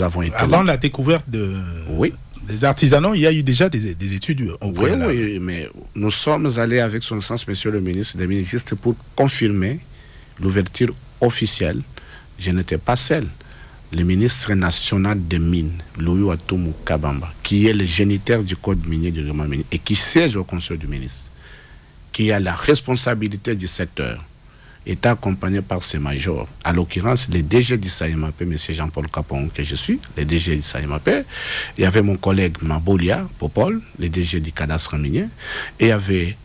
avons été Avant là. la découverte des artisanaux, il y a eu déjà des études au préalable. Oui, mais nous sommes allés avec son sens, monsieur le ministre des Mines, juste pour confirmer l'ouverture officielle. Je n'étais pas seul. Le ministre national des Mines, Louis Watoumou Kabamba, qui est le géniteur du code minier du règlement minier et qui siège au conseil du ministre, qui a la responsabilité du secteur, est accompagné par ses majors. À l'occurrence, le DG du SAEMAP, M. Jean-Paul Capon, que je suis, le DG du SAEMAP. Il y avait mon collègue Mabolia Popol, le DG du cadastre minier. Et il y avait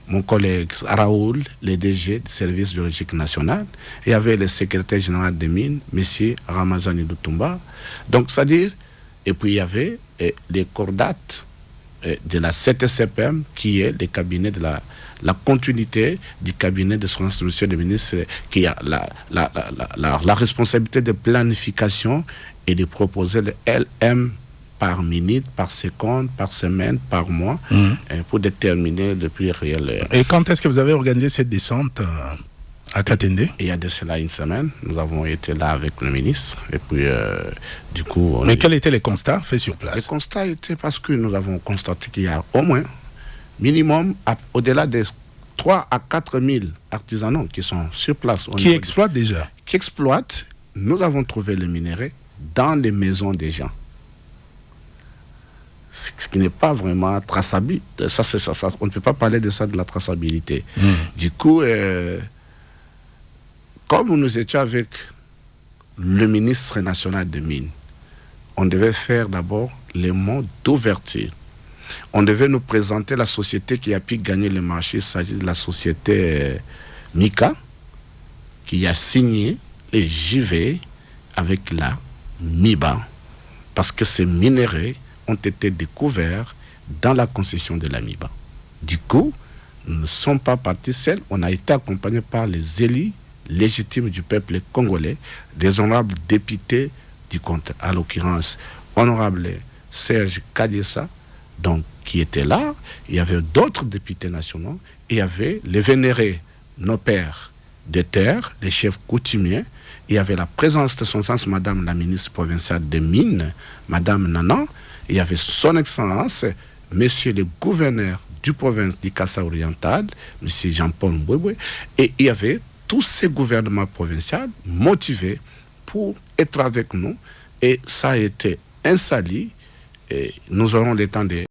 mon collègue Raoul, le DG du service géologique national. Et il y avait le secrétaire général des mines, M. Ramazani Lutumba. Donc, c'est-à-dire, et puis il y avait les cordates de la CTCPM, qui est le cabinet de la continuité du cabinet de son monsieur le ministre, qui a la responsabilité de planification et de proposer le LM par minute, par seconde, par semaine, par mois, pour déterminer le prix réel. Et quand est-ce que vous avez organisé cette descente à Katende? Il y a de cela une semaine, nous avons été là avec le ministre, et puis du coup... Mais quels étaient les constats faits sur place? Les constats étaient parce que nous avons constaté qu'il y a au moins, minimum, au-delà des 3 à 4 000 artisanaux qui sont sur place. Qui exploitent déjà? Qui exploitent. Nous avons trouvé le minerai dans les maisons des gens. Ce qui n'est pas vraiment traçable. Ça, on ne peut pas parler de ça, de la traçabilité. Du coup, comme nous étions avec le ministre national des Mines, on devait faire d'abord les mots d'ouverture. On devait nous présenter la société qui a pu gagner le marché. Il s'agit de la société Mika, qui a signé les JV avec la MIBA. Parce que ces minéraux ont été découverts dans la concession de la MIBA. Du coup, nous ne sommes pas partis seuls. On a été accompagnés par les élus légitimes du peuple congolais, des honorables députés du comté, à l'occurrence, honorable Serge Kadissa, donc, qui était là. Il y avait d'autres députés nationaux. Il y avait les vénérés, nos pères des terres, les chefs coutumiers. Il y avait la présence de son sens, Madame la ministre provinciale des Mines, Madame Nanan. Il y avait son Excellence, Monsieur le gouverneur du province du Kassa oriental, Monsieur Jean-Paul Mbouéboué. Et il y avait tous ces gouvernements provinciaux motivés pour être avec nous. Et ça a été insali. Et nous aurons le temps de